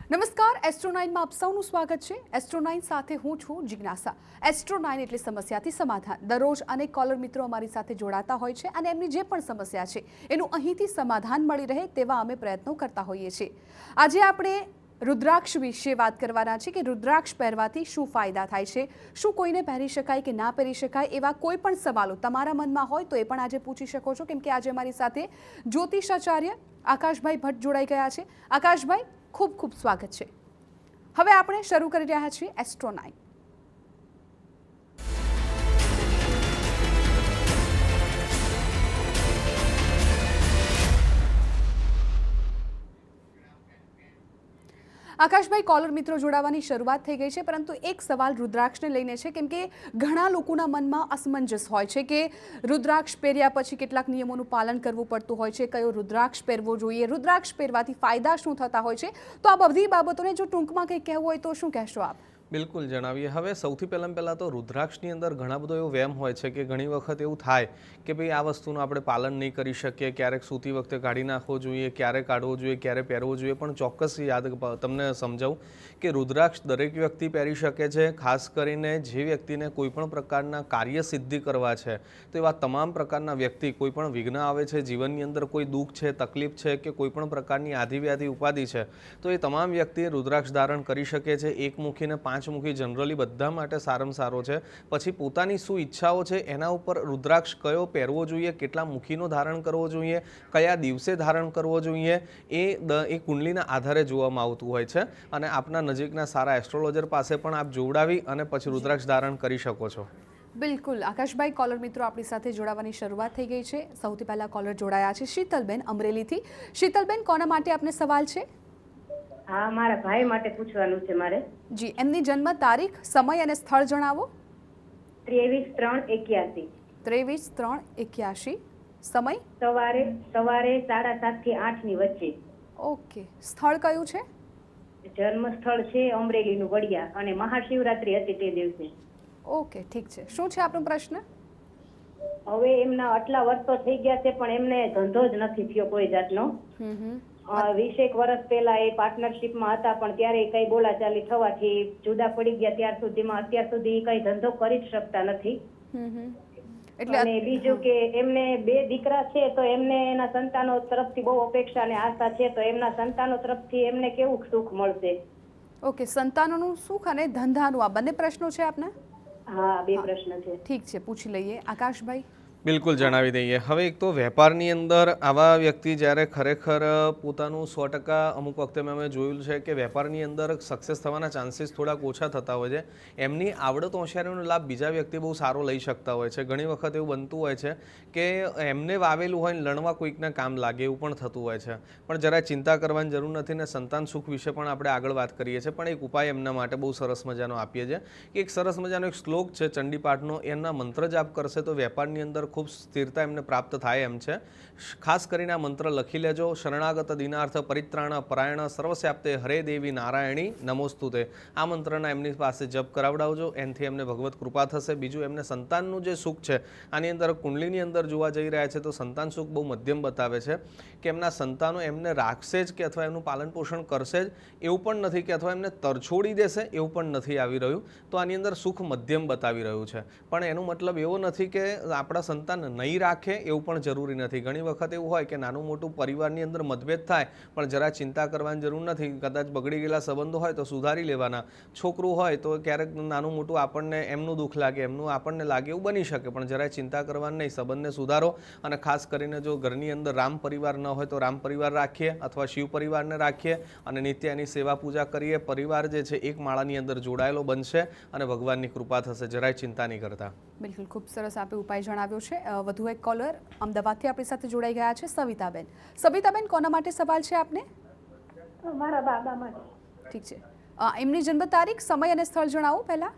નમસ્કાર એસ્ટ્રો9 માં આપ સૌનું સ્વાગત છે। એસ્ટ્રો9 સાથે હું છું જિજ્ઞાસા। એસ્ટ્રો9 એટલે સમસ્યાથી સમાધાન। દરરોજ અનેક કોલર મિત્રો અમારી સાથે જોડાતા હોય છે અને એમની જે પણ સમસ્યા છે એનું અહીંથી સમાધાન મળી રહે તેવા અમે પ્રયત્નો કરતા હોઈએ છીએ। આજે આપણે રુદ્રાક્ષ વિશે વાત કરવાના છે કે રુદ્રાક્ષ પહેરવાથી શું ફાયદા થાય છે, શું કોઈને પહેરી શકાય કે ના પહેરી શકાય, એવા કોઈ પણ સવાલો તમારા મનમાં હોય તો એ પણ આજે પૂછી શકો છો, કેમ કે આજે અમારી સાથે જ્યોતિષાચાર્ય આકાશભાઈ ભટ્ટ જોડાઈ ગયા છે। આકાશભાઈ, ખૂબ ખૂબ સ્વાગત છે। હવે આપણે શરૂ કરી રહ્યા છીએ એસ્ટ્રો9। આકાશભાઈ, કોલર મિત્રો જોડાવાની શરૂઆત થઈ ગઈ છે, પરંતુ એક સવાલ રુદ્રાક્ષને લઈને છે, કેમ કે ઘણા લોકોના મનમાં અસમંજસ હોય છે કે રુદ્રાક્ષ પહેર્યા પછી કેટલાક નિયમોનું પાલન કરવું પડતું હોય છે, કયો રુદ્રાક્ષ પહેરવો જોઈએ, રુદ્રાક્ષ પહેરવાથી ફાયદા શું થતા હોય છે। તો આ બધી બાબતોને જો ટૂંકમાં કંઈ કહેવું હોય તો શું કહેશો આપ? બિલકુલ જણાવીએ। હવે સૌથી પહેલાં તો રુદ્રાક્ષની અંદર ઘણા બધો એવો વહેમ હોય છે કે ઘણી વખત એવું થાય કે ભાઈ આ વસ્તુનું આપણે પાલન નહીં કરી શકીએ, ક્યારેક સૂતી વખતે કાઢી નાખવો જોઈએ, ક્યારે કાઢવો જોઈએ, ક્યારે પહેરવો જોઈએ, પણ ચોક્કસ યાદ તમને સમજાવું કે રુદ્રાક્ષ દરેક વ્યક્તિ પહેરી શકે છે। ખાસ કરીને જે વ્યક્તિને કોઈપણ પ્રકારના કાર્ય સિદ્ધિ કરવા છે તો એવા તમામ પ્રકારના વ્યક્તિ, કોઈ પણ વિઘ્ન આવે છે જીવનની અંદર, કોઈ દુઃખ છે, તકલીફ છે કે કોઈપણ પ્રકારની આધિવ્યાધિ ઉપાધિ છે તો એ તમામ વ્યક્તિ રુદ્રાક્ષ ધારણ કરી શકે છે। એકમુખીને પાંચમુખી જનરલી બધા માટે સારામાં સારો છે। પછી પોતાની શું ઈચ્છાઓ છે એના ઉપર રુદ્રાક્ષ કયો પહેરવો જોઈએ, કેટલા મુખીનો ધારણ કરવો જોઈએ, કયા દિવસે ધારણ કરવો જોઈએ, એ કુંડલીના આધારે જોવામાં આવતું હોય છે અને આપના નજીકના સારા એસ્ટ્રોલોજર પાસે પણ આપ જોડાવી અને પછી રુદ્રાક્ષ ધારણ કરી શકો છો। બિલકુલ આકાશભાઈ, કોલર મિત્રો આપણી સાથે જોડાવાની શરૂઆત થઈ ગઈ છે। સૌથી પહેલા કોલર જોડાયા છે શીતલબેન અમરેલીથી। શીતલબેન, કોના માટે આપને સવાલ છે? હા, મારા ભાઈ માટે પૂછવાનું છે મારે। જી, એમની જન્મ તારીખ, સમય અને સ્થળ જણાવો। 23/3/81। 23/3/81। સમય? સવારે 7:30 થી 8 ની વચ્ચે। ઓકે, સ્થળ કયું છે? જન્મ સ્થળ છે અમરેલીનું વડિયા અને મહાશિવરાત્રી હતી તે દિવસે। ઓકે, ઠીક છે। શું છે આપનો પ્રશ્ન? હવે એમના આટલા વર્ષો થઈ ગયા છે પણ એમને ધંધો જ નથી થયો કોઈ જાતનો। 20 એક વર્ષ પહેલા એ પાર્ટનરશિપમાં હતા પણ ત્યારે કઈ બોલાચાલી થવાથી જુદા પડી ગયા। અત્યાર સુધી કઈ ધંધો કરી જ શકતા નથી। અને બીજું કે એમને 2 દીકરા છે તો એમને એના સંતાનો તરફથી બહુ અપેક્ષા અને આશા છે, તો એમના સંતાનો તરફથી એમને કેવું સુખ મળશે? ઓકે, સંતાનોનું સુખ અને ધંધાનું, આ બંને પ્રશ્નો છે આપને? હા, 2 પ્રશ્ન છે। ઠીક છે, પૂછી લઈએ। આકાશભાઈ? બિલકુલ જણાવી દઈએ। હવે એક તો વેપારની અંદર આવા વ્યક્તિ જ્યારે ખરેખર પોતાનું 100% અમુક વખતે મેં જોયેલું છે કે વેપારની અંદર સક્સેસ થવાના ચાન્સીસ થોડાક ઓછા થતા હોય છે। એમની આવડત હોશિયારીનો લાભ બીજા વ્યક્તિ બહુ સારો લઈ શકતા હોય છે। ઘણી વખત એવું બનતું હોય છે કે એમને વાવેલું હોય ને લણવા કોઈકના કામ લાગે એવું પણ થતું હોય છે। પણ જરાય ચિંતા કરવાની જરૂર નથી ને સંતાન સુખ વિશે પણ આપણે આગળ વાત કરીએ છીએ, પણ એક ઉપાય એમના માટે બહુ સરસ મજાનો આપીએ છીએ। એક સરસ મજાનો એક શ્લોક છે ચંડીપાઠનો, એના મંત્ર જાપ કરશે તો વેપારની અંદર ખૂબ સ્થિરતા એમને પ્રાપ્ત થાય એમ છે। ખાસ કરીને આ મંત્ર લખી લેજો। શરણાગત દિનાર્થ પરિત્રાણ પરાયણ સર્વસ્યાપ્તે હરે દેવી નારાયણી નમોસ્તુતે। આ મંત્રના એમની પાસે જપ કરાવડાવજો, એનાથી એમને ભગવત કૃપા થશે। બીજું, એમને સંતાનનું જે સુખ છે આની અંદર કુંડલીની અંદર જોવા જઈ રહ્યા છે તો સંતાન સુખ બહુ મધ્યમ બતાવે છે કે એમના સંતાનો એમને રાખશે જ કે અથવા એમનું પાલન પોષણ કરશે જ એવું પણ નથી કે અથવા એમને તરછોડી દેશે એવું પણ નથી આવી રહ્યું। તો આની અંદર સુખ મધ્યમ બતાવી રહ્યું છે, પણ એનો મતલબ એવો નથી કે આપણા સંતાન નહીં રાખે એવું પણ જરૂરી નથી। ઘણી વખત એવું હોય કે નાનું મોટું પરિવારની અંદર મતભેદ થાય પણ જરા ચિંતા કરવાની જરૂર નથી। કદાચ બગડી ગયેલા સંબંધો હોય તો સુધારી લેવાના। છોકરું હોય તો ક્યારેક નાનું મોટું આપણને એમનું દુઃખ લાગે, એમનું આપણને લાગે, એવું બની શકે, પણ જરાય ચિંતા કરવાની નહીં। સંબંધને સુધારો અને ખાસ કરીને જો ઘરની અંદર રામ પરિવાર ન હોય તો રામ પરિવાર રાખીએ અથવા શિવ પરિવારને રાખીએ અને નિત્ય એની સેવા પૂજા કરીએ। પરિવાર જે છે એક માળાની અંદર જોડાયેલો બનશે અને ભગવાનની કૃપા થશે। જરાય ચિંતા નહીં કરતા। બિલકુલ, ખૂબ સરસ આપે ઉપાય જણાવ્યો છે। વધુ એક કોલર અમદાવાદથી આપણી સાથે જોડાઈ ગયા છે સવિતાબેન। સવિતાબેન, કોના માટે સવાલ છે આપને? મારા બાબા માટે। ઠીક છે, એમની જન્મ તારીખ, સમય અને સ્થળ જણાવો પહેલા।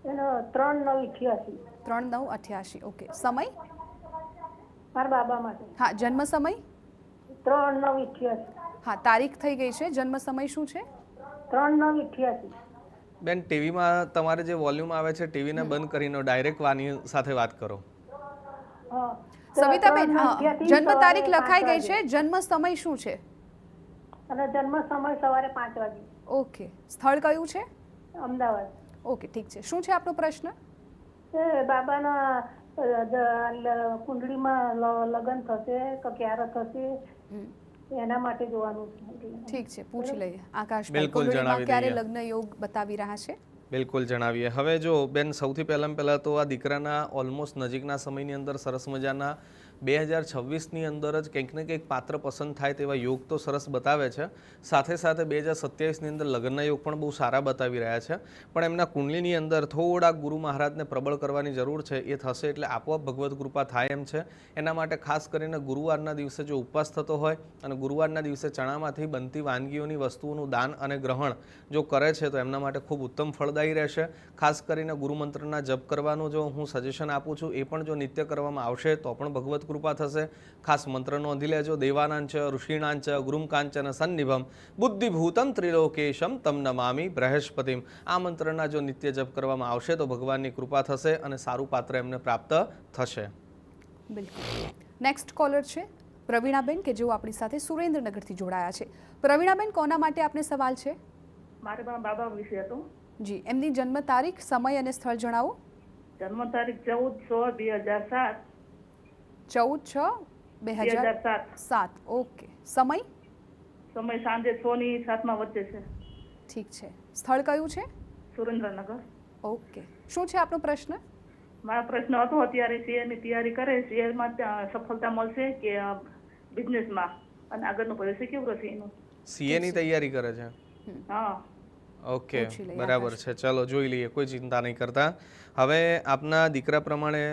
એનો 3/9/88। 3/9/88। ઓકે, સમય? મારા બાબા માટે। હા, જન્મ સમય? 3/9/88। હા, તારીખ થઈ ગઈ છે, જન્મ સમય શું છે? 3/9/88। બેન, ટીવીમાં તમારે જે વોલ્યુમ આવે છે ટીવીને બંધ કરીને ડાયરેક્ટ વાની સાથે વાત કરો। સવિતાબેન, જન્મ તારીખ લખાઈ ગઈ છે, જન્મ સમય શું છે? અને જન્મ સમય સવારે 5 વાગે। ઓકે, સ્થળ કયું છે? અમદાવાદ. ઓકે, ઠીક છે. શું છે આપનો પ્રશ્ન? એ બાબાના કુંડળીમાં લગ્ન થશે કે ક્યારે થશે એના માટે જોવાનું છે. ઠીક છે, પૂછી લઈએ. આકાશ બિલકુલ, જણાવી ક્યારે દઈએ. લગ્ન યોગ બતાવી રહ્યા છે? બિલકુલ જણાવીએ. હવે જો બેન, સૌથી પહેલાં તો આ દીકરાના ઓલમોસ્ટ નજીકના સમયની અંદર સરસ મજાના 2026ની અંદર જ કંઈક ને કંઈક પાત્ર પસંદ થાય તેવા યોગ તો સરસ બતાવે છે. સાથે સાથે 2027ની અંદર લગ્નના યોગ પણ બહુ સારા બતાવી રહ્યા છે. પણ એમના કુંડલીની અંદર થોડા ગુરુ મહારાજને પ્રબળ કરવાની જરૂર છે. એ થશે એટલે આપોઆપ ભગવત કૃપા થાય એમ છે. એના માટે ખાસ કરીને ગુરુવારના દિવસે જો ઉપવાસ થતો હોય અને ગુરુવારના દિવસે ચણામાંથી બનતી વાનગીઓની વસ્તુઓનું દાન અને ગ્રહણ જો કરે છે તો એમના માટે ખૂબ ઉત્તમ ફળદાયી રહેશે. ખાસ કરીને ગુરુમંત્રના જપ કરવાનું જો હું સજેશન આપું છું, એ પણ જો નિત્ય કરવામાં આવશે તો પણ ભગવત કૃપા થશે. ખાસ મંત્ર નોંધી લેજો. દેવાનાંચ ઋષિણાંચ ગુરુમ કાંચન સન્નિભમ બુદ્ધિભૂતમ ત્રિલોકેશમ તમ નમામિ બૃહસ્પતિમ. આ મંત્રના જો નિત્ય જપ કરવામાં આવશે તો ભગવાનની કૃપા થશે અને સારું પાત્ર એમને પ્રાપ્ત થશે. બિલકુલ. નેક્સ્ટ કોલર છે પ્રવીણાબેન, કે જેઓ આપણી સાથે સુરેન્દ્રનગરથી જોડાયા છે. પ્રવીણાબેન, કોના માટે આપને સવાલ છે? મારે બાબા વિશે હતો. જી, એમની જન્મ તારીખ, સમય અને સ્થળ જણાવો. જન્મ તારીખ 14/6/2007. 14/6/2007. ઓકે. સમય? સમય સાંજે 6 ની 7 વચ્ચે છે. ઠીક છે. સ્થળ કયું છે? સુરેન્દ્રનગર. ઓકે. શું છે આપનો પ્રશ્ન? મારો પ્રશ્ન હતો, અત્યારે CA ની તૈયારી કરે, CA માં સફળતા મળશે કે બિઝનેસમાં, અને આગળનું ભવિષ્ય કેવું રહેશે એનું? CA ની તૈયારી કરે છે. હા. ઓકે, બરાબર છે. ચલો જોઈ લઈએ, કોઈ ચિંતા નહીં કરતા. હવે આપના દીકરા પ્રમાણે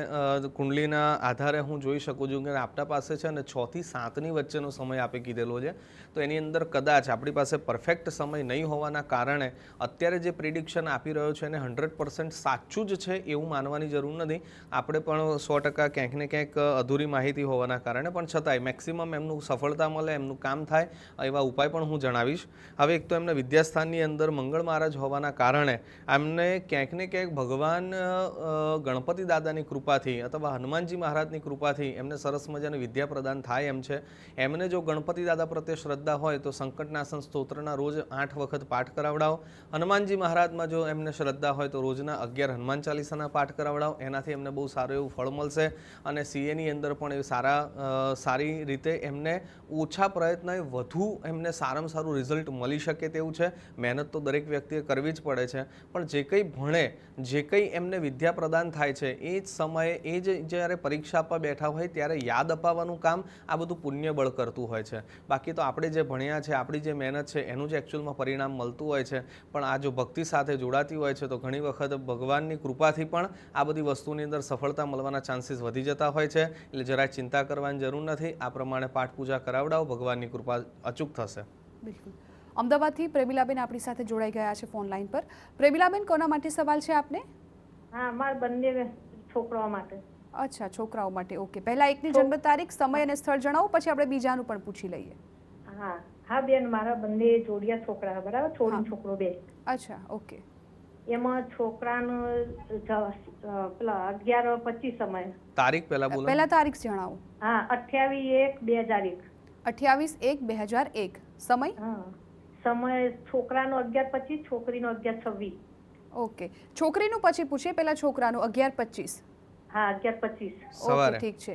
કુંડલીના આધારે હું જોઈ શકું છું કે આપના પાસે છે ને 6 થી 7ની વચ્ચેનો સમય આપે કીધેલો છે. તો એની અંદર કદાચ આપણી પાસે પરફેક્ટ સમય નહીં હોવાના કારણે અત્યારે જે પ્રિડિક્શન આપી રહ્યો છે એને 100% સાચું જ છે એવું માનવાની જરૂર નથી. આપણે પણ 100% ક્યાંક ને ક્યાંક અધૂરી માહિતી હોવાના કારણે પણ છતાંય મેક્સિમમ એમનું સફળતા મળે, એમનું કામ થાય એવા ઉપાય પણ હું જણાવીશ. હવે એક તો એમના વિદ્યાસ્થાનની અંદર મંગળ મહારાજ હોવાના કારણે એમને ક્યાંક ને ક્યાંક ભગવાન ગણપતિ દાદાની કૃપાથી અથવા હનુમાનજી મહારાજની કૃપાથી એમને સરસ મજાની વિદ્યા પ્રદાન થાય એમ છે. એમને જો ગણપતિ દાદા પ્રત્યે શ્રદ્ધા હોય તો સંકટનાશન સ્તોત્રના રોજ 8 વખત પાઠ કરાવડાવો. હનુમાનજી મહારાજમાં જો એમને શ્રદ્ધા હોય તો રોજના 11 હનુમાન ચાલીસાના પાઠ કરાવડાવો. એનાથી એમને બહુ સારું એવું ફળ મળશે. અને CAની અંદર પણ એ સારી રીતે એમને ઓછા પ્રયત્નએ વધુ એમને સારામાં સારું રિઝલ્ટ મળી શકે તેવું છે. મહેનત તો દરેક વ્યક્તિએ કરવી જ પડે છે, પણ જે કંઈ ભણે, જે કંઈ એમને વિદ્યા પ્રદાન થાય છે એ જ સમયે, એ જ જ્યારે પરીક્ષા આપવા બેઠા હોય ત્યારે યાદ અપાવવાનું કામ આ બધું પુણ્ય બળ કરતું હોય છે. બાકી તો આપણે જે ભણ્યા છે, આપણી જે મહેનત છે એનું જ એકચ્યુઅલમાં પરિણામ મળતું હોય છે. પણ આ જો ભક્તિ સાથે જોડાતી હોય છે તો ઘણી વખત ભગવાનની કૃપાથી પણ આ બધી વસ્તુની અંદર સફળતા મળવાના ચાન્સીસ વધી જતા હોય છે. એટલે જરાય ચિંતા કરવાની જરૂર નથી. આ પ્રમાણે પાઠ પૂજા કરાવડાવો, ભગવાનની કૃપા અચૂક થશે. બિલકુલ. અમદાવાદથી પ્રેમિલાબેન આપણી સાથે જોડાઈ ગયા છે ફોન લાઈન પર. પ્રેમિલાબેન, કોના માટે સવાલ છે આપને? હા, મારા બંને છોકરાઓ માટે. અચ્છા, છોકરાઓ માટે. ઓકે. પહેલા એકની જન્મ તારીખ, સમય અને સ્થળ જણાવો, પછી આપણે બીજાનું પણ પૂછી લઈએ. હા બેન, મારા બંને જોડિયા છોકરા, બરાબર, છોકરી છોકરો બે. અચ્છા, ઓકે. એમાં છોકરાનું પેલા 11/25 સમય. તારીખ પહેલા બોલો. પહેલા તારીખ જણાવો. હા, 28/1/2001. 28/1/2001. સમય? હા, સમય છોકરાનો 11:25, છોકરીનો 11:26. ઓકે. છોકરીનું પછી પૂછીએ, પહેલા છોકરાનું 11:25. હા, 11:25 સવારે. ઠીક છે.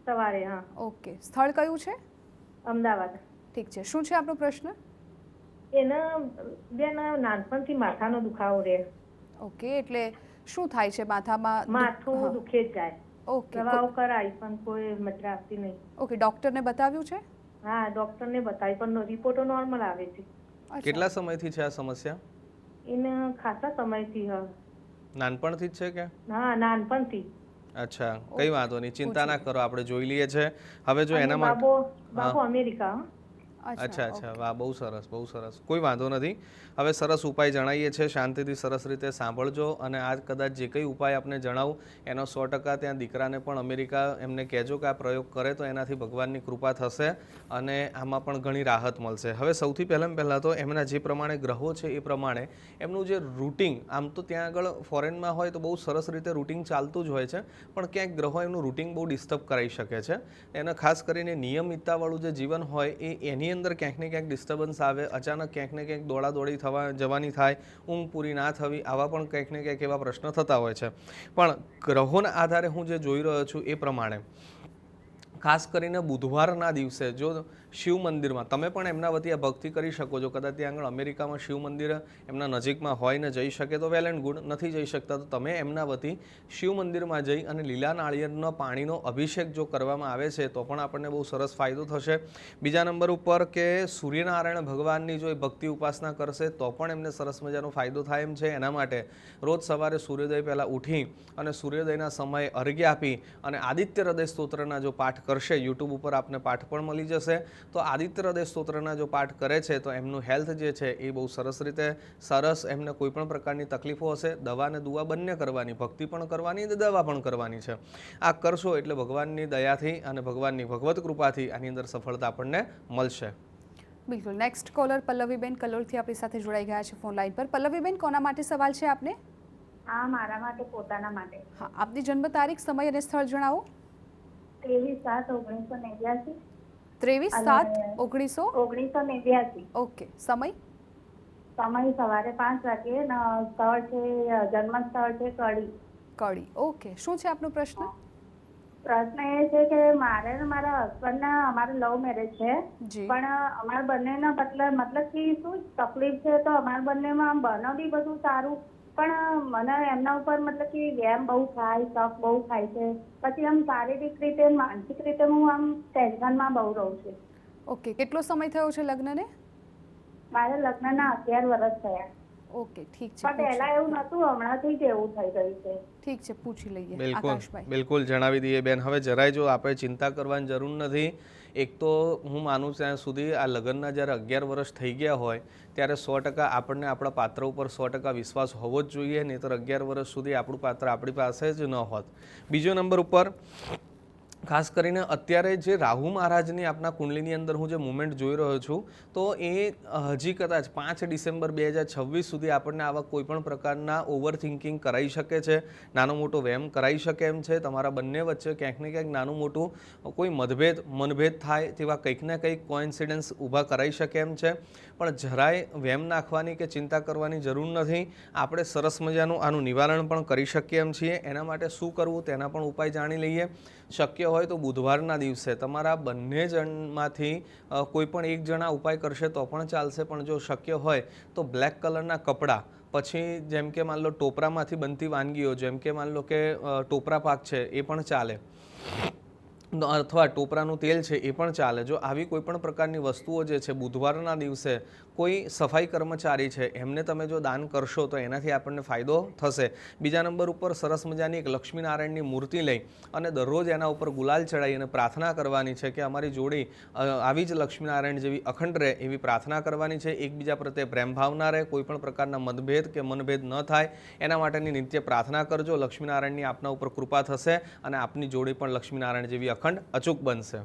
સવારે. હા. ઓકે. સ્થળ કયું છે? અમદાવાદ. ઠીક છે. શું છે આપનો પ્રશ્ન? એના બેન નાનપણથી માથાનો દુખાવો રહે. ઓકે. એટલે શું થાય છે માથામાં? માથું દુખે જ જાય. ઓકે. દવાઓ કરાવી પણ કોઈ મજા આવતી નહીં. ઓકે. ડોક્ટરને બતાવ્યું છે? હા, ડોક્ટરને બતાવી પણ રિપોર્ટો નોર્મલ આવે છે. કેટલા સમયથી છે આ સમસ્યા? એને ખાસા સમયથી. નાનપણથી જ છે કે? હા, નાનપણથી. અચ્છા, કઈ વાંધો નહીં, ચિંતા ના કરો, આપણે જોઈ લઈએ છે. હવે જો એના માટે બાબો અમેરિકા. અચ્છા, વાહ, બહુ સરસ, બહુ સરસ, કોઈ વાંધો નથી. હવે સરસ ઉપાય જણાવીએ છીએ, શાંતિથી સરસ રીતે સાંભળજો. અને આજ કદાચ જે કંઈ ઉપાય આપને જણાવું એનો 100% ત્યાં દીકરાને પણ અમેરિકા એમને કહેજો કે આ પ્રયોગ કરે તો એનાથી ભગવાનની કૃપા થશે અને આમાં પણ ઘણી રાહત મળશે. હવે સૌથી પહેલાં તો એમના જે પ્રમાણે ગ્રહો છે એ પ્રમાણે એમનું જે રૂટિન, આમ તો ત્યાં આગળ ફોરેનમાં હોય તો બહુ સરસ રીતે રૂટિન ચાલતું જ હોય છે, પણ ક્યાંક ગ્રહો એમનું રૂટિન બહુ ડિસ્ટર્બ કરાવી શકે છે. એને ખાસ કરીને નિયમિતતાવાળું જે જીવન હોય એની અંદર ક્યાંક ને ક્યાંક ડિસ્ટર્બન્સ આવે, અચાનક ક્યાંક ને ક્યાંક દોડાદોડી જવાની થાય, ઊંઘ પૂરી ના થવી, આવા પણ ક્યાંક ને ક્યાંક એવા પ્રશ્ન થતા હોય છે. પણ ગ્રહોના આધારે હું જે જોઈ રહ્યો છું એ પ્રમાણે ખાસ કરીને બુધવારના દિવસે જો શિવ મંદિરમાં તમે પણ એમના વતી આ ભક્તિ કરી શકો છો. કદાચ ત્યાં આગળ અમેરિકામાં શિવ મંદિર એમના નજીકમાં હોય ને જઈ શકે તો વેલ એન્ડ ગુડ, નથી જઈ શકતા તો તમે એમના વતી શિવ મંદિરમાં જઈ અને લીલા નાળિયેરના પાણીનો અભિષેક જો કરવામાં આવે છે તો પણ આપણને બહુ સરસ ફાયદો થશે. બીજા નંબર ઉપર કે સૂર્યનારાયણ ભગવાનની જો એ ભક્તિ ઉપાસના કરશે તો પણ એમને સરસ મજાનો ફાયદો થાય એમ છે. એના માટે રોજ સવારે સૂર્યોદય પહેલાં ઉઠી અને સૂર્યોદયના સમયે અર્ઘ્ય આપી અને આદિત્ય હૃદય સ્તોત્રના જો પાઠ કરશે, યુટ્યુબ ઉપર આપને પાઠ પણ મળી જશે, તો આદિત્ય હૃદય સ્તોત્રના જો પાઠ કરે છે તો એમનું હેલ્થ જે છે એ બહુ સરસ એમને કોઈ પણ પ્રકારની તકલીફો હશે, દવા અને દુઆ બંને કરવાની, ભક્તિ પણ કરવાની અને દવા પણ કરવાની છે. આ કરશો એટલે ભગવાનની દયાથી અને ભગવાનની ભગવત કૃપાથી આની અંદર સફળતા આપણને મળશે. બિલકુલ. નેક્સ્ટ કોલર પલ્લવીબેન કલોલથી આપણી સાથે જોડાઈ ગયા છે ફોન લાઈન પર. પલ્લવીબેન, કોના માટે સવાલ છે આપને? હા, મારા માટે, પોતાના માટે. હા, આપની જન્મ તારીખ, સમય અને સ્થળ જણાવો. 23/7/1989. 23/7/1989. ઓકે. સમય? સમય સવારે 5 વાગે ને સ્થળ છે, જન્મ સ્થળ છે કડી. કડી. ઓકે. શું છે આપનો પ્રશ્ન? પ્રશ્ન એ છે કે મારે ને મારા હસબન્ડના અમારે લવ મેરેજ છે, જી. પણ અમારા બંનેના મતલબ કે શું તકલીફ છે તો અમારા બંનેમાં બને બી બધું સારું, પણ મને એમના ઉપર મતલબ કે વેમ બહુ થાય, શક બહુ થાય છે. પછી આમ શારીરિક રીતે, માનસિક રીતે હું આમ ટેન્શનમાં બહુ રહું છું. ઓકે. કેટલો સમય થયો છે લગ્નને? મારે લગ્નના 11 વર્ષ થયા. ઓકે, ઠીક છે. પણ પહેલા એવું નતું, હમણાંથી જ એવું થઈ ગયું છે. ઠીક છે, પૂછી લઈએ. બિલકુલ આકાશભાઈ. બિલકુલ જણાવી દઈએ બેન. હવે જરાય જો આપણે ચિંતા કરવાની જરૂર નથી. એક તો હું માનું ત્યાં સુધી આ લગ્નના જ્યારે 11 વર્ષ થઈ ગયા હોય ત્યારે 100% આપણને આપણા પાત્ર ઉપર 100% વિશ્વાસ હોવો જ જોઈએ, નહીંતર 11 વર્ષ સુધી આપણું પાત્ર આપણી પાસે જ ન હોત. બીજો નંબર ઉપર ખાસ કરીને અત્યારે જે રાહુ મહારાજની આપણા કુંડલીની અંદર હું જે મુવમેન્ટ જોઈ રહ્યો છું તો એ હજી કદાચ 5 ડિસેમ્બર 2026 સુધી આપણને આવા કોઈપણ પ્રકારના ઓવર થિંકિંગ કરાવી શકે છે, નાનો મોટો વહેમ કરાવી શકે એમ છે. તમારા બંને વચ્ચે ક્યાંક ને ક્યાંક નાનું મોટું કોઈ મનભેદ થાય તેવા કંઈક ને કંઈક કોઇન્સિડન્સ ઊભા કરાવી શકે એમ છે. પણ જરાય વહેમ નાખવાની કે ચિંતા કરવાની જરૂર નથી. આપણે સરસ મજાનું આનું નિવારણ પણ કરી શકીએ એમ છીએ. એના માટે શું કરવું તેના પણ ઉપાય જાણી લઈએ. શક્ય હોય તો બુધવારના દિવસે તમારા બંને જણમાંથી કોઈ પણ એક જણા ઉપાય કરશે તો પણ ચાલશે, પણ જો શક્ય હોય તો બ્લેક કલરના કપડાં, પછી જેમ કે માન લો ટોપરામાંથી બનતી વાનગીઓ, જેમ કે માન લો કે ટોપરા પાક છે એ પણ ચાલે, અથવા ટોપરાનું તેલ છે એ પણ ચાલે. જો આવી કોઈ પણ પ્રકારની વસ્તુઓ જે છે બુધવારના દિવસે કોઈ સફાઈ કર્મચારી છે એમને તમે જો દાન કરશો તો એનાથી આપણને ફાયદો થશે. બીજા નંબર ઉપર સરસ મજાની એક લક્ષ્મીનારાયણની મૂર્તિ લઈ અને દરરોજ એના ઉપર ગુલાલ ચડાવી અને પ્રાર્થના કરવાની છે કે અમારી જોડી આવી જ લક્ષ્મીનારાયણ જેવી અખંડ રહે એવી પ્રાર્થના કરવાની છે. એકબીજા પ્રત્યે પ્રેમ ભાવના રહે, કોઈ પણ પ્રકારના મતભેદ કે મનભેદ ન થાય એના માટેની નિત્ય પ્રાર્થના કરજો. લક્ષ્મીનારાયણની આપના ઉપર કૃપા થશે અને આપની જોડી પણ લક્ષ્મીનારાયણ જેવી અખંડ અચૂક બનશે.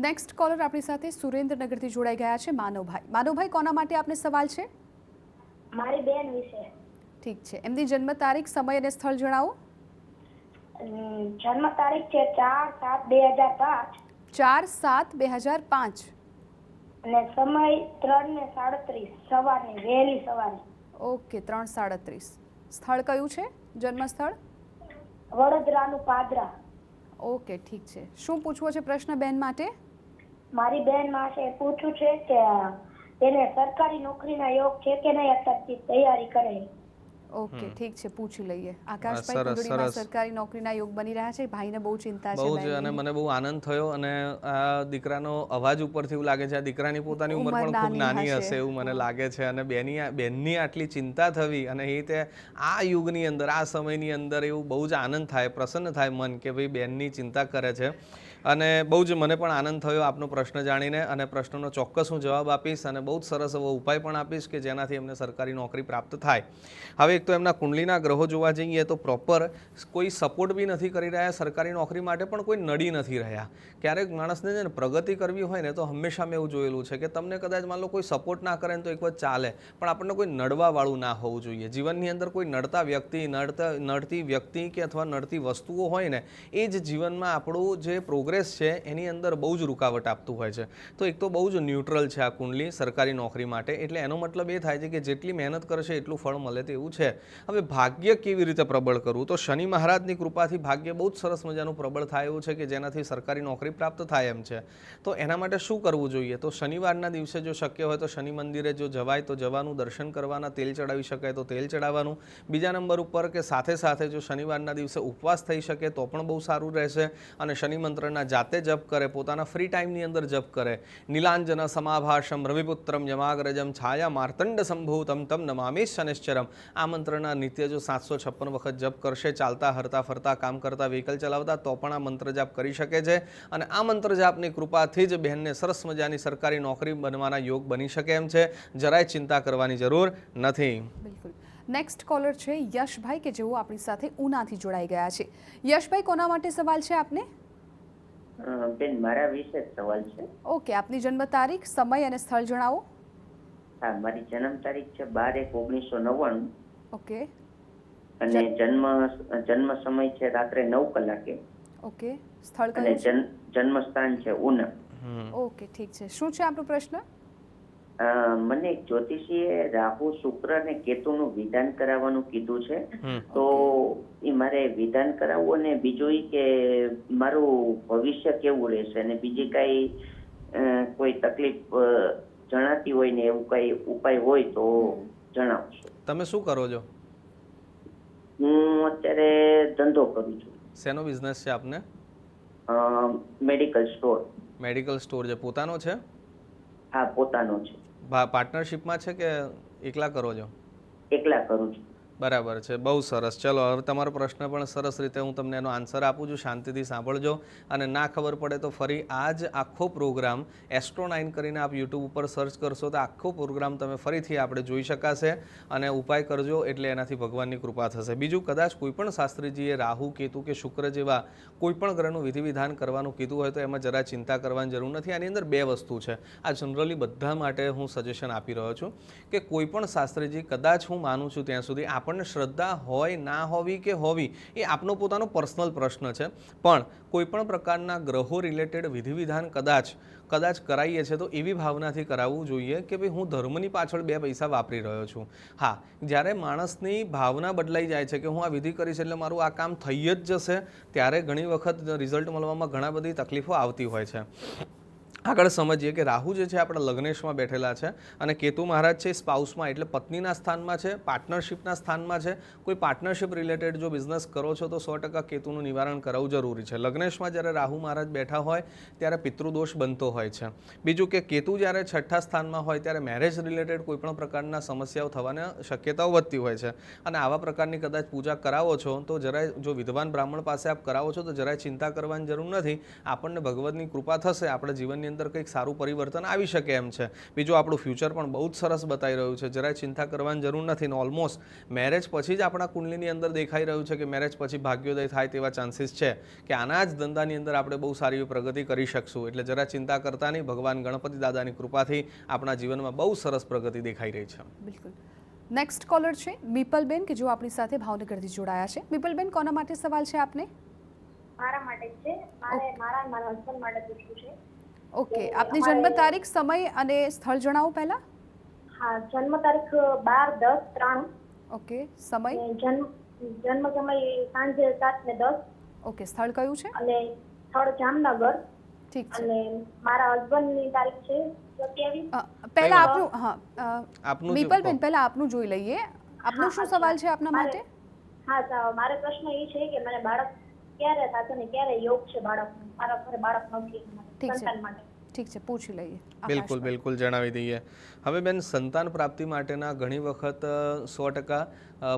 નેક્સ્ટ કોલર આપણી સાથે સુરેન્દ્રનગરથી જોડાઈ ગયા છે માનવભાઈ. માનવભાઈ, કોના માટે આપને સવાલ છે? મારી બેન વિશે. ઠીક છે. એમની જન્મ તારીખ, સમય અને સ્થળ જણાવો. જન્મ તારીખ છે 4/7/2005. 4/7/2005. અને સમય 3:37 સવારની, વહેલી સવારે. ઓકે, 3:37. સ્થળ કયું છે? જન્મ સ્થળ? વડોદરાનું પાદરા. ઓકે, ઠીક છે. શું પૂછવો છે પ્રશ્ન બેન માટે? મારી બેન માટે પૂછવું છે કે તેને સરકારી નોકરીના યોગ છે કે નહીં, અત્યારથી તૈયારી કરે. ઓકે, ઠીક છે, પૂછી લઈએ. આકાશભાઈ, સરસ, કુંડળીમાં સરસ. સરકારી નોકરીના યોગ બની રહ્યા છે. ભાઈને બહુ ચિંતા છે. બહુ જ, બેનની. અને મને બહુ આનંદ થયો. અને આ દીકરાનો અવાજ ઉપરથી એવું લાગે છે આ દીકરાની પોતાની ઉંમર પણ ખૂબ નાની હશે એવું મને લાગે છે. અને બેનની આટલી ચિંતા થવી અને એ તે આ યુગની અંદર, આ સમયની અંદર એવું બહુ જ આનંદ થાય, પ્રસન્ન થાય મન કે ભાઈ બેનની ચિંતા કરે છે. અને બહુ જ મને પણ આનંદ થયો આપનો પ્રશ્ન જાણીને, અને પ્રશ્નનો ચોક્કસ હું જવાબ આપીશ અને બહુ જ સરસ એવો ઉપાય પણ આપીશ કે જેનાથી એમને સરકારી નોકરી પ્રાપ્ત થાય. હવે એક તો એમના કુંડલીના ગ્રહો જોવા જઈએ તો પ્રોપર કોઈ સપોર્ટ બી નથી કરી રહ્યા સરકારી નોકરી માટે, પણ કોઈ નડી નથી રહ્યા. ક્યારેક માણસને છે ને પ્રગતિ કરવી હોય ને તો હંમેશા મેં એવું જોયેલું છે કે તમને કદાચ માન લો કોઈ સપોર્ટ ના કરે ને તો એક વખત ચાલે, પણ આપણને કોઈ નડવાવાળું ના હોવું જોઈએ. જીવનની અંદર કોઈ નડતી વ્યક્તિ કે અથવા નડતી વસ્તુઓ હોય ને એ જ જીવનમાં આપણું જે પ્રોગ્રેસ પ્રોગ્રેસ છે એની અંદર બહુ જ રૂકાવટ આપતું હોય છે. તો એક તો બહુ જ ન્યુટ્રલ છે આ કુંડલી સરકારી નોકરી માટે, એટલે એનો મતલબ એ થાય છે કે જેટલી મહેનત કરશે એટલું ફળ મળે તેવું છે. હવે ભાગ્ય કેવી રીતે પ્રબળ કરવું, તો શનિ મહારાજની કૃપાથી ભાગ્ય બહુ જ સરસ મજાનું પ્રબળ થાય એવું છે કે જેનાથી સરકારી નોકરી પ્રાપ્ત થાય એમ છે. તો એના માટે શું કરવું જોઈએ, તો શનિવારના દિવસે જો શક્ય હોય તો શનિ મંદિરે જો જવાય તો જવાનું, દર્શન કરવાના, તેલ ચડાવી શકાય તો તેલ ચડાવવાનું. બીજા નંબર ઉપર કે સાથે સાથે જો શનિવારના દિવસે ઉપવાસ થઈ શકે તો પણ બહુ સારું રહેશે. અને શનિ મંત્રના જાતે જપ કરે, પોતાના ફ્રી ટાઈમની અંદર જપ કરે. નીલાંજન સમાભાષમ રવિપુત્રમ યમાગ્રજમ છાયા માર્તંડ સંભૂતમ તમ નમામિ શનિશ્ચરમ. આ મંત્રના નિત્ય જો 756 વખત જપ કરશે, ચાલતા હરતા ફરતા કામ કરતા વ્હીકલ ચલાવતા, તો પણ આ મંત્ર જાપ કરી શકે છે. અને આ મંત્ર જાપની કૃપાથી જ બહેનને સરસ મજાની સરકારી નોકરી બનવાના યોગ બની શકે એમ છે. જરાય ચિંતા કરવાની જરૂર નથી. બિલકુલ. નેક્સ્ટ કોલર છે યશભાઈ કે જેઓ આપણી સાથે ઉનાથી જોડાઈ ગયા છે. યશભાઈ, કોના માટે સવાલ છે આપને? બેન, મારા વિશે જ સવાલ છે. ઓકે, આપની જન્મ તારીખ, સમય અને સ્થળ જણાવો. હા, મારી જન્મ તારીખ છે 12/1/1999. ઓકે. અને જન્મ સમય છે રાત્રે 9 કલાકે. ઓકે. સ્થળ અને કયું છે? જન્મ સ્થાન છે ઉના. ઓકે, ઠીક છે. શું છે આપણો પ્રશ્ન? મને એક જ્યોતિષીએ રાહુ, શુક્ર અને કેતુનું વિધાન કરાવવાનું કીધું છે. તો એ મારે વિધાન કરાવવું, અને બીજું એ કે મારું ભવિષ્ય કેવું રહેશે, અને બીજી કઈ કોઈ તકલીફ જણાતી હોય ને એવું કઈ ઉપાય હોય તો જણાવશો. તમે શું કરો છો? હું અત્યારે ધંધો કરું છું. શેનો બિઝનેસ છે આપને? Medical store. મેડિકલ સ્ટોર છે, પોતાનો છે? હા, પોતાનો છે. પાર્ટનરશિપમાં છે કે એકલા કરો છો? એકલા કરું છું. બરાબર છે, બહુ સરસ. ચલો, હવે તમારો પ્રશ્ન પણ સરસ રીતે હું તમને એનો આન્સર આપું છું, શાંતિથી સાંભળજો. અને ના ખબર પડે તો ફરી આ જ આખો પ્રોગ્રામ Astro9 કરીને આપ યુટ્યુબ ઉપર સર્ચ કરશો તો આખો પ્રોગ્રામ તમે ફરીથી આપણે જોઈ શકાશે. અને ઉપાય કરજો એટલે એનાથી ભગવાનની કૃપા થશે. બીજું, કદાચ કોઈપણ શાસ્ત્રીજીએ રાહુ, કેતુ કે શુક્ર જેવા કોઈપણ ગ્રહનું વિધિ વિધાન કરવાનું કીધું હોય તો એમાં જરા ચિંતા કરવાની જરૂર નથી. આની અંદર બે વસ્તુ છે. આ જનરલી બધા માટે હું સજેશન આપી રહ્યો છું કે કોઈપણ શાસ્ત્રીજી, કદાચ હું માનું છું ત્યાં સુધી, આપણને શ્રદ્ધા હોય ના હોવી કે હોવી એ આપનો પોતાનો પર્સનલ પ્રશ્ન છે, પણ કોઈ પણ પ્રકારના ગ્રહો રિલેટેડ વિધિ વિધાન કદાચ કરાવીએ છીએ તો એવી ભાવનાથી કરાવવું જોઈએ કે ભાઈ હું ધર્મની પાછળ 2 પૈસા વાપરી રહ્યો છું. હા, જ્યારે માણસની ભાવના બદલાઈ જાય છે કે હું આ વિધિ કરીશ એટલે મારું આ કામ થઈ જ જશે, ત્યારે ઘણી વખત રિઝલ્ટ મળવામાં ઘણા બધી તકલીફો આવતી હોય છે. આગળ સમજીએ કે રાહુ જે છે આપણા લગ્નેશમાં બેઠેલા છે અને કેતુ મહારાજ છે સ્પાઉસમાં, એટલે પત્નીના સ્થાનમાં છે, પાર્ટનરશિપના સ્થાનમાં છે. કોઈ પાર્ટનરશિપ રિલેટેડ જો બિઝનેસ કરો છો તો 100% કેતુનું નિવારણ કરાવવું જરૂરી છે. લગ્નેશમાં જ્યારે રાહુ મહારાજ બેઠા હોય ત્યારે પિતૃદોષ બનતો હોય છે. બીજું કે કેતુ જ્યારે 6ઠ્ઠા સ્થાનમાં હોય ત્યારે મેરેજ રિલેટેડ કોઈપણ પ્રકારના સમસ્યાઓ થવાની શક્યતાઓ વધતી હોય છે. અને આવા પ્રકારની કદાચ પૂજા કરાવો છો તો જરાય, જો વિદ્વાન બ્રાહ્મણ પાસે આપ કરાવો છો તો જરાય ચિંતા કરવાની જરૂર નથી. આપણને ભગવતની કૃપા થશે, આપણા જીવનની અંદર કંઈક સારું પરિવર્તન આવી શકે એમ છે. બીજું, આપણું ફ્યુચર પણ બહુ જ સરસ બતાવી રહ્યું છે, જરાય ચિંતા કરવાની જરૂર નથી. ને ઓલમોસ્ટ મેરેજ પછી જ આપણા કુંડલીની અંદર દેખાઈ રહ્યું છે કે મેરેજ પછી ભાગ્યોદય થાય તેવા ચાન્સીસ છે કે આના જ ધંધાની અંદર આપણે બહુ સારી એવી પ્રગતિ કરી શકશું. એટલે જરા ચિંતા કરતા નહીં, ભગવાન ગણપતિ દાદાની કૃપાથી આપણા જીવનમાં બહુ સરસ પ્રગતિ દેખાઈ રહી છે. બિલકુલ. નેક્સ્ટ કોલર છે મિપલબેન કે જો આપણી સાથે ભાવનગરથી જોડાયા છે. મિપલબેન, કોના માટે સવાલ છે આપને? મારા માટે જ છે. મારા હસબન્ડ માટે પૂછવું છે. ઓકે, આપની જન્મ તારીખ, સમય અને સ્થળ જણાવો પહેલા. હા, જન્મ તારીખ 12/10/93. ઓકે. સમય? જન્મ સમય સાંજે 7:10. ઓકે. સ્થળ કયું છે? અને સ્થળ જામનગર. ઠીક છે. અને મારા હસબન્ડની તારીખ છે 27. પહેલા આપનું, મિપલબેન, પહેલા આપનું જોઈ લઈએ. આપનો શું સવાલ છે આપના માટે? હા, મારો પ્રશ્ન એ છે કે મને બાળક ક્યારે થશે ને ક્યારે યોગ છે બાળકનો? મારા ઘરે બાળક નથી, સંતાન માટે. ઠીક છે, પૂછી લઈએ. બિલકુલ જણાવી દઈએ. હવે બેન, સંતાન પ્રાપ્તિ માટેના ઘણી વખત 100%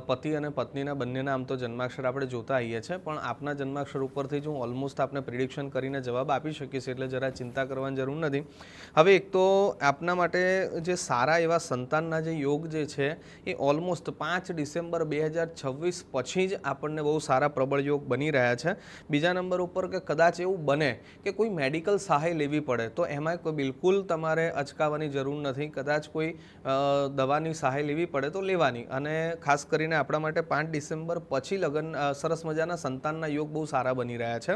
પતિ અને પત્નીના બંનેના આમ તો જન્માક્ષર આપણે જોતા આવીએ છીએ, પણ આપના જન્માક્ષર ઉપરથી જ હું ઓલમોસ્ટ આપને પ્રિડિક્શન કરીને જવાબ આપી શકીશ, એટલે જરા ચિંતા કરવાની જરૂર નથી. હવે એક તો આપના માટે જે સારા એવા સંતાનના જે યોગ જે છે એ ઓલમોસ્ટ 5 ડિસેમ્બર 2026 પછી જ આપણને બહુ સારા પ્રબળ યોગ બની રહ્યા છે. બીજા નંબર ઉપર કે કદાચ એવું બને કે કોઈ મેડિકલ સહાય લેવી પડે તો એમાં કોઈ બિલકુલ તમારે અચકાવવાની જરૂર નથી. કદાચ કોઈ દવાની સહાય લેવી પડે તો લેવાની, અને ખાસ કરીને આપણા માટે 5 ડિસેમ્બર પછી લગ્ન સરસ મજાના સંતાનના યોગ બહુ સારા બની રહ્યા છે.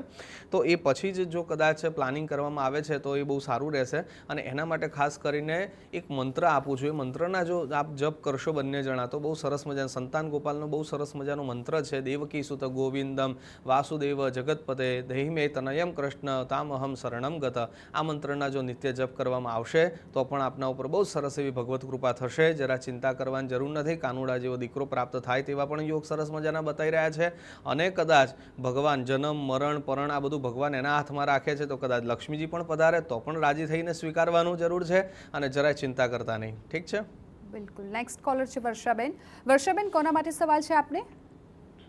તો એ પછી જ જો કદાચ પ્લાનિંગ કરવામાં આવે છે તો એ બહુ સારું રહેશે. અને એના માટે ખાસ કરીને એક મંત્ર આપું છું. એ મંત્રના જો આપ જપ કરશો બંને જણા તો બહુ સરસ મજાનો સંતાન ગોપાલનો બહુ સરસ મજાનો મંત્ર છે. દેવકી સુત ગોવિંદમ વાસુદેવ જગતપતે દહિમે તનયમ કૃષ્ણ તામહમ શરણમ ગત. આ મંત્રના જો નિત્ય જપ કરવામાં આવશે તો પણ આપના ઉપર બહુ સરસ એવી ભગવત કૃપા થશે. જરા ચિંતા કરવાની જરૂર નથી. કાનુડા જેવો દીકરો પ્રાપ્ત થાય તેવા પણ યોગ સરસ મજાના બતાવી રહ્યા છે. અને કદાચ ભગવાન જન્મ મરણ પરણ આ બધું ભગવાન એના હાથમાં રાખે છે તો કદાચ લક્ષ્મીજી પણ પધારે તો પણ રાજી થઈને સ્વીકારવાનું જરૂર છે. અને જરાય ચિંતા કરતા નહીં. ઠીક છે? બિલકુલ. નેક્સ્ટ કોલર છે વર્ષાબેન. વર્ષાબેન, કોના માટે સવાલ છે આપને?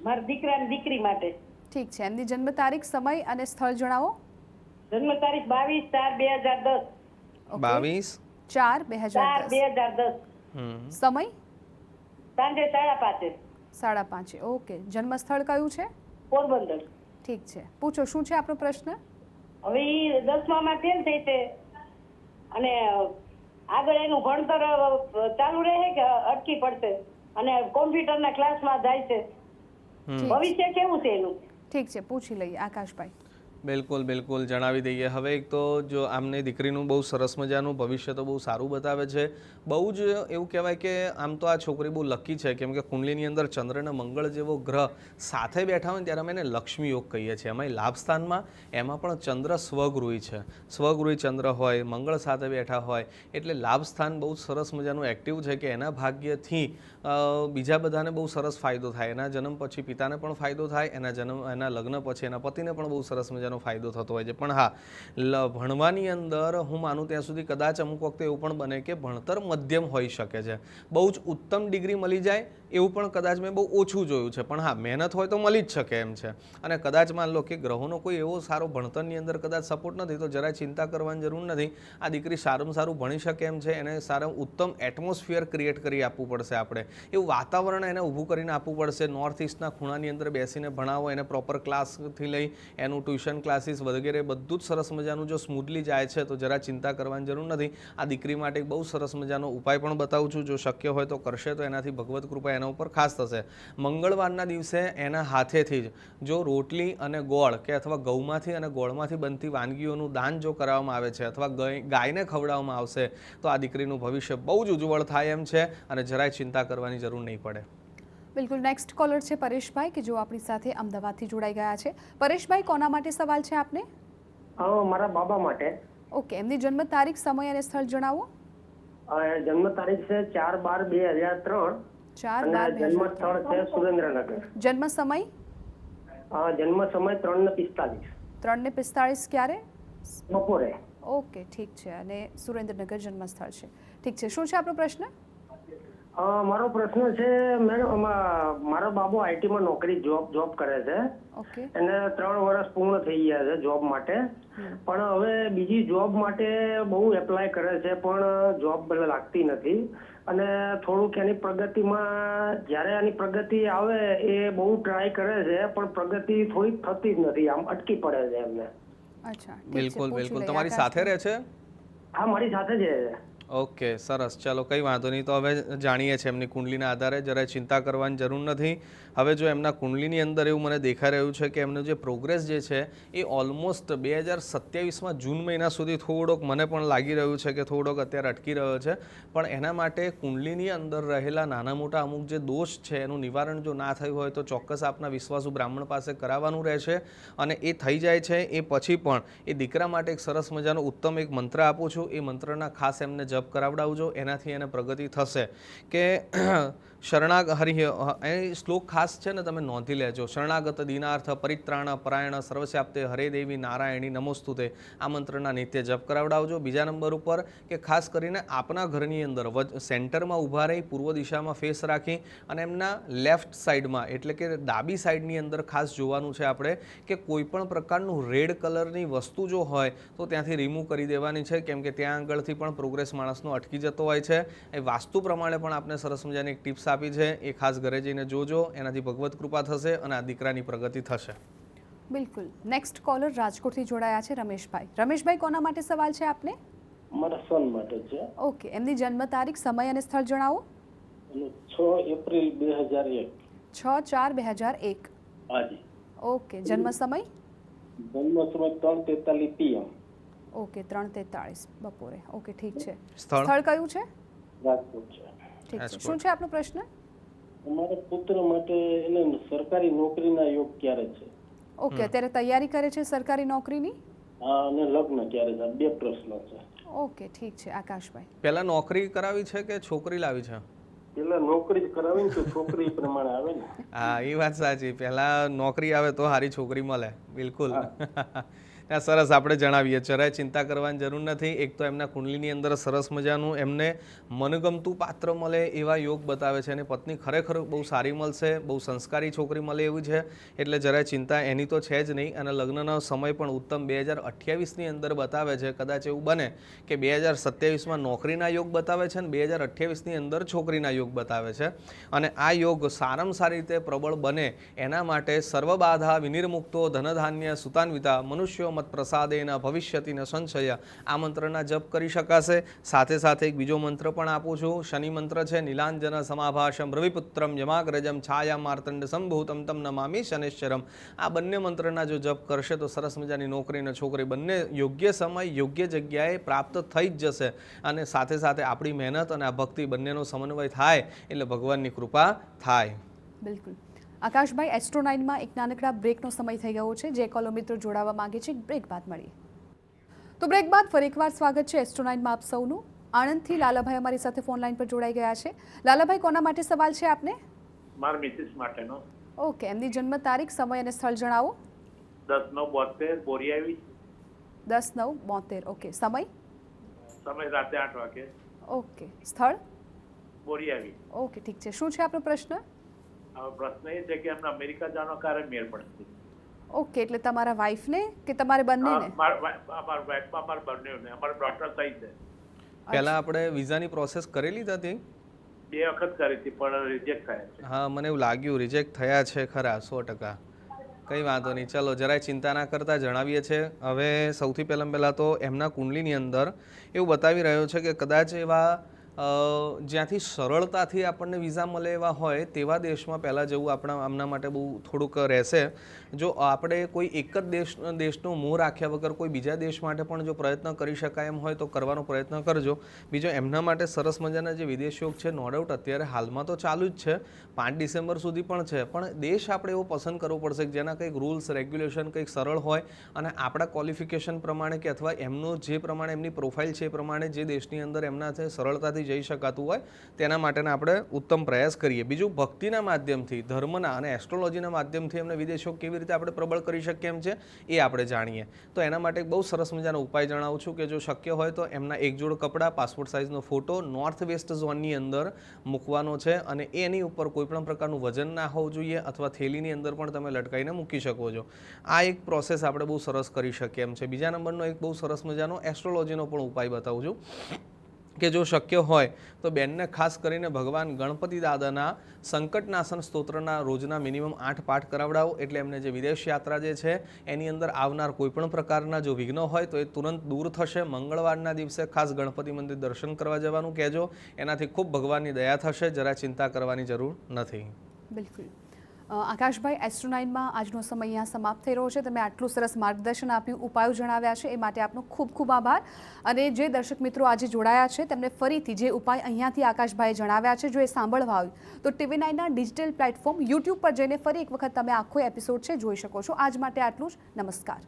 મારા દીકરા અને દીકરી માટે. ઠીક છે. એમની જન્મ તારીખ, સમય અને સ્થળ જણાવો. જન્મ તારીખ 22/4/2010. 22/4/2010. સમય સાંજે 5:30. 5:30. ઓકે. જન્મ સ્થળ કયું છે? પોરબંદર. ઠીક છે. પૂછો, શું છે આપનો પ્રશ્ન? હવે ઈ 10મામાં ફેલ થઈ છે અને આગળ એનું ભણતર ચાલુ રહે કે અટકી પડશે અને કોમ્પ્યુટરના ક્લાસમાં જાય છે. ભવિષ્ય કેવું છે એનું? ઠીક છે, પૂછી લઈએ. આકાશભાઈ. બિલકુલ બિલકુલ જણાવી દઈએ. હવે એક તો જો આમને દીકરીનું બહુ સરસ મજાનું ભવિષ્ય તો બહુ સારું બતાવે છે. બહુ જ એવું કહેવાય કે આમ તો આ છોકરી બહુ લકી છે કેમ કે કુંડલીની અંદર ચંદ્ર અને મંગળ જેવો ગ્રહ સાથે બેઠા હોય ત્યારે અમે એને લક્ષ્મી યોગ કહીએ છીએ. એમાં લાભ સ્થાનમાં એમાં પણ ચંદ્ર સ્વગૃહી છે. સ્વગૃહી ચંદ્ર હોય, મંગળ સાથે બેઠા હોય એટલે લાભ સ્થાન બહુ સરસ મજાનું એક્ટિવ છે કે એના ભાગ્યથી બીજા બધાને બહુ સરસ ફાયદો થાય. એના જન્મ પછી પિતાને પણ ફાયદો થાય, એના લગ્ન પછી એના પતિને પણ બહુ સરસ મજાનો ફાયદો થતો હોય છે. પણ હા, ભણવાની અંદર હું માનું ત્યાં સુધી કદાચ અમુક વખતે એવું પણ બને કે ભણતર મધ્યમ હોઈ શકે છે. બહુ જ ઉત્તમ ડિગ્રી મળી જાય એવું પણ કદાચ મેં બહુ ઓછું જોયું છે. પણ હા, મહેનત હોય તો મળી જ શકે એમ છે. અને કદાચ માન લો કે ગ્રહોનો કોઈ એવો સારો ભણતરની અંદર કદાચ સપોર્ટ નથી તો જરાય ચિંતા કરવાની જરૂર નથી. આ દીકરી સારામાં સારું ભણી શકે એમ છે. એને સારું ઉત્તમ એટમોસ્ફિયર ક્રિએટ કરી આપવું પડશે. આપણે એવું વાતાવરણ એને ઊભું કરીને આપવું પડશે. નોર્થ ઇસ્ટના ખૂણાની અંદર બેસીને ભણાવો, એને પ્રોપર ક્લાસથી લઈ એનું ટ્યુશન ક્લાસીસ વગેરે બધું જ સરસ મજાનું જો સ્મૂથલી જાય છે તો જરા ચિંતા કરવાની જરૂર નથી. આ દીકરી માટે એક બહુ સરસ મજાનો ઉપાય પણ બતાવું છું. જો શક્ય હોય તો કરશે તો એનાથી ભગવત કૃપા એના ઉપર ખાસ થશે. મંગળવારના દિવસે એના હાથેથી જ જો રોટલી અને ગોળ કે અથવા ઘઉંમાંથી અને ગોળમાંથી બનતી વાનગીઓનું દાન જો કરવામાં આવે છે અથવા ગાયને ખવડાવવામાં આવશે તો આ દીકરીનું ભવિષ્ય બહુ જ ઉજ્જવળ થાય એમ છે અને જરાય ચિંતા કરવાની જરૂર નહીં પડે. બિલકુલ. નેક્સ્ટ કોલર છે પરેશભાઈ કે જો આપણી સાથે અમદાવાદથી જોડાઈ ગયા છે. પરેશભાઈ, કોના માટે સવાલ છે આપને? મારા બાબા માટે. ઓકે. એમની જન્મ તારીખ, સમય અને સ્થળ જણાવો. જન્મ તારીખ છે 4/12/2003. 4/12. જન્મ સ્થળ છે સુરેન્દ્રનગર. જન્મ સમય? જન્મ સમય 3:45. 3:45 ક્યારે? બપોરે. ઓકે, ઠીક છે. અને સુરેન્દ્રનગર જન્મ સ્થળ છે. ઠીક છે. શું છે આપણો પ્રશ્ન? મારો પ્રશ્ન છે મેડમ, મારો બાબુ આઈટીમાં નોકરી જોબ કરે છે. ઓકે. એને 3 વર્ષ પૂર્ણ થઈ ગયા છે જોબ માટે. પણ હવે બીજી જોબ માટે બહુ એપ્લાય કરે છે પણ જોબ લાગતી નથી. અને થોડુંક એની પ્રગતિમાં જ્યારે એની પ્રગતિ આવે એ બહુ ટ્રાય કરે છે પણ પ્રગતિ થોડીક થતી જ નથી. આમ અટકી પડે છે એમને. અચ્છા. બિલકુલ બિલકુલ. તમારી સાથે રહે છે? હા, મારી સાથે જ છે. ઓકે, સરસ. ચાલો, કંઈ વાંધો નહીં. તો હવે જાણીએ છીએ એમની કુંડલીના આધારે. જરાય ચિંતા કરવાની જરૂર નથી. હવે જો એમના કુંડલીની અંદર એવું મને દેખાઈ રહ્યું છે કે એમનું જે પ્રોગ્રેસ જે છે એ ઓલમોસ્ટ 2027માં જૂન મહિના સુધી થોડોક મને પણ લાગી રહ્યું છે કે થોડોક અત્યારે અટકી રહ્યો છે. પણ એના માટે કુંડલીની અંદર રહેલા નાના મોટા અમુક જે દોષ છે એનું નિવારણ જો ના થયું હોય તો ચોક્કસ આપના વિશ્વાસુ બ્રાહ્મણ પાસે કરાવવાનું રહેશે. અને એ થઈ જાય છે એ પછી પણ એ દીકરા માટે એક સરસ મજાનો ઉત્તમ એક મંત્ર આપું છું. એ મંત્રના ખાસ એમને જપ કરાવડાવજો. એનાથી એને પ્રગતિ થશે કે એ શ્લોક ખાસ છે ને, તમે નોંધી લેજો. શરણાગત દીનાર્થ પરિત્રાણ પરાયણ સર્વસ્યાપ્તે હરે દેવી નારાયણી નમોસ્તુતે. આ મંત્રના નિત્ય જપ કરાવડાવજો. બીજા નંબર ઉપર કે ખાસ કરીને આપના ઘરની અંદર સેન્ટરમાં ઊભા રહી પૂર્વ દિશામાં ફેસ રાખી અને એમના લેફ્ટ સાઈડમાં એટલે કે ડાબી સાઈડની અંદર ખાસ જોવાનું છે આપણે કે કોઈ પણ પ્રકારનું રેડ કલરની વસ્તુ જો હોય તો ત્યાંથી રિમૂવ કરી દેવાની છે. કેમ કે ત્યાં આગળથી પણ પ્રોગ્રેસ માણસનો અટકી જતો હોય છે. એ વાસ્તુ પ્રમાણે પણ આપણે સરસ મજાની એક ટિપ્સ આપી છે. એ ખાસ ઘરે જઈને જોજો. એનાથી ભગવત કૃપા થશે અને આ દીકરાની પ્રગતિ થશે. બિલકુલ. નેક્સ્ટ કોલર રાજકોટથી જોડાયા છે રમેશભાઈ. રમેશભાઈ, કોના માટે સવાલ છે આપને? મારા સન માટે છે. ઓકે. એમની જન્મ તારીખ, સમય અને સ્થળ જણાવો. અને 6 એપ્રિલ 2001. 6/4/2001. હાજી. ઓકે, જન્મ સમય? જન્મ સમય 3:43 PM. ઓકે, 3:43 બપોરે. ઓકે, ઠીક છે. સ્થળ? સ્થળ કયું છે? રાજકોટ છે. ઠીક છે. રાજકોટ. શું છે આપનો પ્રશ્ન? અમારા પુત્ર માટે એને સરકારી નોકરીના યોગ ક્યારે છે? ઓકે, અત્યારે તૈયારી કરે છે સરકારી નોકરીની? હા, અને લગ્ન ક્યારે છે? 2 પ્રશ્નો છે. ઓકે, ઠીક છે. આકાશભાઈ, પહેલા નોકરી કરાવી છે કે છોકરી લાવી છે? પેલા નોકરી જ કરાવી ને તો છોકરી એ પ્રમાણે આવે ને. હા, એ વાત સાચી. પહેલા નોકરી આવે તો સારી છોકરી મળે. બિલકુલ. સરસ, આપણે જણાવીએ. જરાય ચિંતા કરવાની જરૂર નથી. એક તો એમના કુંડલીની અંદર સરસ મજાનું એમને મનગમતું પાત્ર મળે એવા યોગ બતાવે છે અને પત્ની ખરેખર બહુ સારી મળશે, બહુ સંસ્કારી છોકરી મળે એવું છે. એટલે જરાય ચિંતા એની તો છે જ નહીં. અને લગ્નનો સમય પણ ઉત્તમ 2028ની અંદર બતાવે છે. કદાચ એવું બને કે 2027માં નોકરીના યોગ બતાવે છે અને 2028ની અંદર છોકરીના યોગ બતાવે છે. અને આ યોગ સારામાં સારી રીતે પ્રબળ બને એના માટે સર્વબાધા વિનિર્મુક્તો ધનધાન્ય સુતાન્વિતા મનુષ્યો મત પ્રસાદેના ભવિષ્યતિને સંશય આ મંત્રના જપ કરી શકાશે. સાથે સાથે એક બીજો મંત્ર પણ આપું છું. શનિ મંત્ર છે. નીલાંજન સમાભાષમ રવિપુત્રમ યમાગ્રજમ છાયા માર્તંડ સંભૂતમ તમ નમામિ શનેશ્વરમ. આ બંને મંત્રના જો જપ કરશે તો સરસ મજાની નોકરી અને છોકરી બંને યોગ્ય સમય યોગ્ય જગ્યાએ પ્રાપ્ત થઈ જ જશે. અને સાથે સાથે આપણી મહેનત અને આ ભક્તિ બંનેનો સમન્વય થાય એટલે ભગવાનની કૃપા થાય. બિલકુલ. આકાશભાઈ, એસ્ટ્રો 9માં એક નાનકડા બ્રેકનો સમય થઈ ગયો છે. જે કોલો મિત્રો જોડાવા માંગે છે, બ્રેક બાદ મળીએ. તો બ્રેક બાદ ફરી એકવાર સ્વાગત છે એસ્ટ્રો 9માં આપ સૌનું. આણંદથી લાલાભાઈ અમારી સાથે ફોન લાઈન પર જોડાઈ ગયા છે. લાલાભાઈ, કોના માટે સવાલ છે આપને? મારા મિસિસ માટેનો. ઓકે, એમની જન્મ તારીખ, સમય અને સ્થળ જણાવો. 10/9/72 બોરિયાવી. 10/9/72. ઓકે, સમય? સમય રાતે 8 વાગે. ઓકે, સ્થળ? બોરિયાવી. ઓકે, ઠીક છે. શું છે આપનો પ્રશ્ન? હવે પ્રશ્ન એ છે કે અમને અમેરિકા જવાનો ક્યારે મેળ પડશે? ઓકે, એટલે તમારા વાઈફને કે તમારે બંનેને? અમારા બંનેને. અમારા ડોટર થઈ છે. પહેલા આપણે વિઝાની પ્રોસેસ કરેલી જ હતી? 2 વખત કરી હતી પણ રિજેક્ટ થયા છે. હા, મને એવું લાગ્યું રિજેક્ટ થયા છે ખરા 100%. કંઈ વાંધો નહીં. ચલો, જરાય ચિંતા ના કરતા જણાવીએ છીએ. હવે સૌથી પહેલાં તો એમના કુંડલીની અંદર એવું બતાવી રહ્યો છે કે કદાચ એવા જ્યાંથી સરળતાથી આપણને વિઝા મળે એવા હોય તેવા દેશમાં પહેલાં જવું આમના માટે બહુ થોડુંક રહેશે. જો આપણે કોઈ એક જ દેશનો મોહ રાખ્યા વગર કોઈ બીજા દેશ માટે પણ જો પ્રયત્ન કરી શકાય એમ હોય તો કરવાનો પ્રયત્ન કરજો. બીજો એમના માટે સરસ મજાના જે વિદેશ યોગ છે, નો ડાઉટ અત્યારે હાલમાં તો ચાલુ જ છે, 5 ડિસેમ્બર સુધી પણ છે. પણ દેશ આપણે એવો પસંદ કરવો પડશે કે જેના કંઈક રૂલ્સ રેગ્યુલેશન કંઈક સરળ હોય અને આપણા ક્વોલિફિકેશન પ્રમાણે કે અથવા એમનો જે પ્રમાણે એમની પ્રોફાઇલ છે એ પ્રમાણે જે દેશની અંદર એમના સરળતાથી જઈ શકાતું હોય તેના માટેના આપણે ઉત્તમ પ્રયાસ કરીએ. બીજું, ભક્તિના માધ્યમથી, ધર્મના અને એસ્ટ્રોલોજીના માધ્યમથી એમને વિદેશો કેવી રીતે આપણે પ્રબળ કરી શકીએ એમ છે એ આપણે જાણીએ. તો એના માટે એક બહુ સરસ મજાનો ઉપાય જણાવું છું કે જો શક્ય હોય તો એમના એક જોડ કપડાં, પાસપોર્ટ સાઇઝનો ફોટો નોર્થ વેસ્ટ ઝોનની અંદર મૂકવાનો છે અને એની ઉપર કોઈ પણ પ્રકારનું વજન ના હોવું જોઈએ અથવા થેલીની અંદર પણ તમે લટકાઈને મૂકી શકો છો. આ એક પ્રોસેસ આપણે બહુ સરસ કરી શકીએ એમ છે. બીજા નંબરનો એક બહુ સરસ મજાનો એસ્ટ્રોલોજીનો પણ ઉપાય બતાવું છું કે જો શક્ય હોય તો બેનને ખાસ કરીને ભગવાન ગણપતિ દાદાના સંકટનાશન સ્તોત્રના રોજના મિનિમમ 8 પાઠ કરાવડાવો. એટલે એમને જે વિદેશ યાત્રા જે છે એની અંદર આવનાર કોઈપણ પ્રકારના જો વિઘ્ન હોય તો એ તુરંત દૂર થશે. મંગળવારના દિવસે ખાસ ગણપતિ મંદિર દર્શન કરવા જવાનું કહેજો. એનાથી ખૂબ ભગવાનની દયા થશે. જરા ચિંતા કરવાની જરૂર નથી. બિલકુલ. આકાશભાઈ, એસ્ટ્રો 9માં આજનો સમય અહીંયા સમાપ્ત થઈ રહ્યો છે. તમે આટલું સરસ માર્ગદર્શન આપ્યું, ઉપાયો જણાવ્યા છે, એ માટે આપનો ખૂબ ખૂબ આભાર. અને જે દર્શક મિત્રો આજે જોડાયા છે તેમને ફરીથી જે ઉપાય અહીંયાથી આકાશભાઈએ જણાવ્યા છે, જો એ સાંભળવા આવ્યું તો TV 9ના ડિજિટલ પ્લેટફોર્મ YouTube પર જઈને ફરી એક વખત તમે આખો એપિસોડ છે જોઈ શકો છો. આજ માટે આટલું જ. નમસ્કાર.